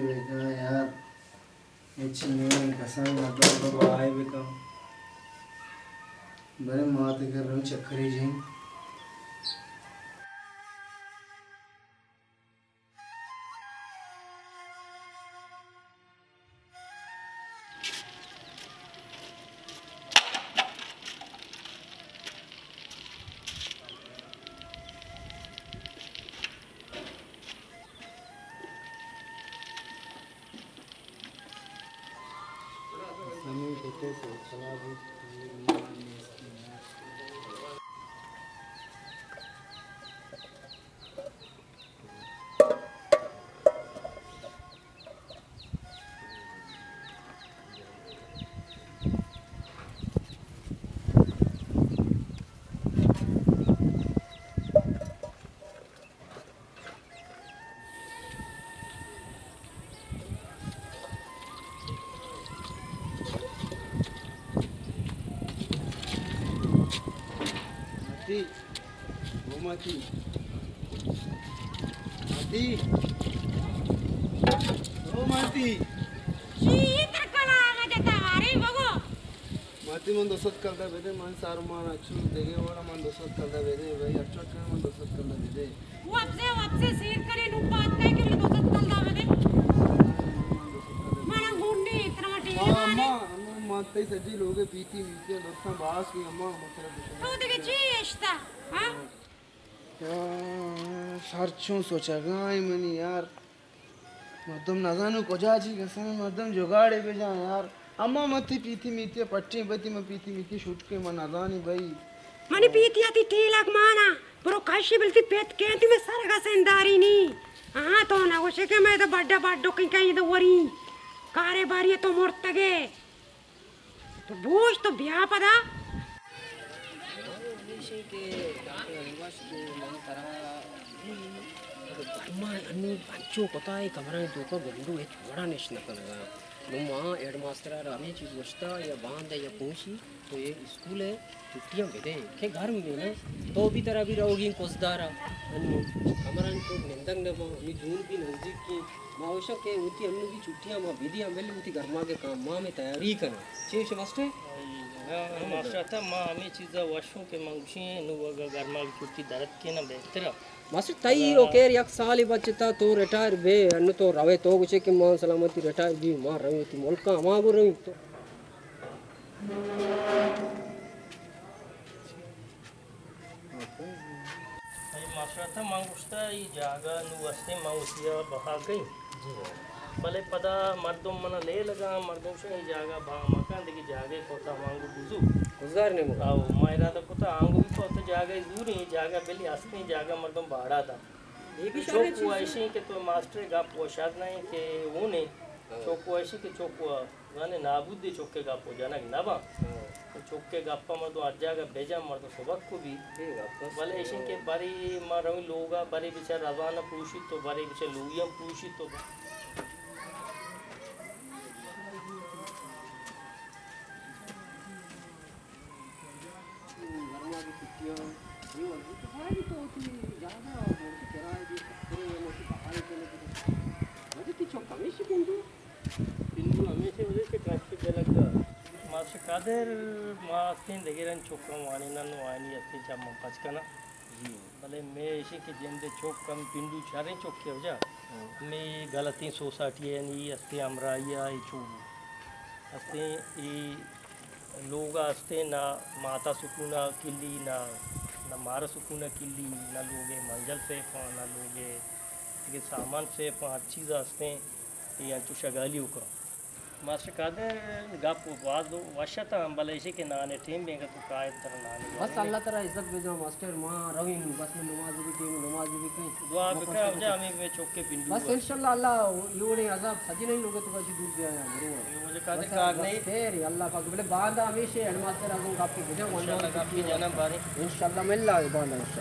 बेगा यार इच्छने कसम मतलब तो आए बेका बड़े माते कर रहे चक्करी जी हमें बेटे से चला भी मती मती ओ मती शीतर कला आगा देता अरे बगो मती मन दोसत करता बेदे मन सार मान अच्छू देगे वाला मन दोसत करता बेदे भाई अच्छा कर मन दोसत करता बेदे वापसे शेर करे नु बात काय के दोसत कलदा बेदे मन गुंडी इतना मटी अम्मा अम्मा माते सजी लोगे पीती वीते दोस्ता बास की अम्मा मतलब तो देखे चीष्टा हां सारचों सोचा गाय मनी यार मर्दम ना जानो कोजाजी कसम मर्दम जुगाड़े पे जा यार अम्मा मती पीती मीती पट्टी बती में पीती मीती शूट के मन आदानी भाई मनी पीती आती टीलक माना प्रो काशी बिलती पेट केंती में सरगा सेंदारी नी हां तो ना वो के मैं तो बड्डा बाडो कहीं तो वरी कारे बारी तो मोरतगे तो बोझ तो ब्याह पदा अम्मा अन्नी बच्चों पता है कमरा दो का गुंडू है छोड़ा निश्न करेगा नुमा एड मास्टर रामे चीज वस्ता या बांध या पूछी तो ये स्कूल है छुट्टियां बेदे के घर में ना तो भी तरह भी रहोगी कोसदारा अन्नु कमरा तो निंदंग ने मी दूर भी नजदीक की मावशा के उती अन्नु की छुट्टियां मा विधि हम वेली उती गरमा के काम मां में तैयारी करना चेश मास्टर मास्टर था मां हमें चीज वर्षों के मंगशी नु गरमा की छुट्टी दरद के ना बेहतर मास्टर तई ओके एक साल बचता तो रिटायर बे अन्न तो रवे तो कुछ के मान सलामती रिटायर भी मार रवे ती मुल्का मागो रवी तो मास्टर था मांगुस्ता ये जागा नु वस्ते माउसिया बहा गई भले पदा मर्दों मन ले लगा मर्दों से ये जागा बा मकान देखी जागे कोता मांगु बुजु गुजार ने आओ मायरा तो कोता आंगु भी कोता जागा दूर ही जागा बेली असली जागा मर्दों भाड़ा था ये भी चोकू ऐसे के तो मास्टर गा पोशाक नहीं के वो नहीं चोकू ऐसे के चोकू गाने नाबुद्दे चोके गा पो जाना ना बा चोके गप्पा मर्दो अज्जागा बेजा मर्दो सबक को भी भले ऐसे के बारी मार रही लोगा बारी बिचार रवाना पूछी तो बारी बिचार लुयम पूछी तो बिंदु हमेशा उधर से ट्रैफिक लगता मास्टर कादर मास्तीन देखिरन चौका वाणी नन्नु वाणी अस्ती जम पचकना जी भले मैं ऐसे के जेंदे चौक कम पिंडू चारे चौक के वजह मैं गलती सोसाइटी है नी अस्ती अमराइया ये चू अस्ती ये लोग अस्ते ना माता सुकूना किल्ली ना ना मारा सुकूना किल्ली ना लोगे मंजल से ना लोगे के सामान से पाँच चीज़ अस्ते या चुशगालियों का मास्टर कादर गप वाद वशता भले ऐसे के नाने टीम बेंगा तो काय तरह नाने बस अल्लाह ताला इज्जत भेजो मास्टर मां रवी बस में नमाज भी टीम नमाज भी कहीं दुआ बेका जा हमें में चौके पिंडू बस इंशाल्लाह अल्लाह योड़े अजाब सजी नहीं लोगे तो कैसे दूर गया है जरूर मुझे कादर कार नहीं खैर अल्लाह पाक बोले बाद हमेशा हेड मास्टर आगो आपके भेजो इंशाल्लाह आपकी जन्म बारी इंशाल्लाह मिल ला बांधा इंशाल्लाह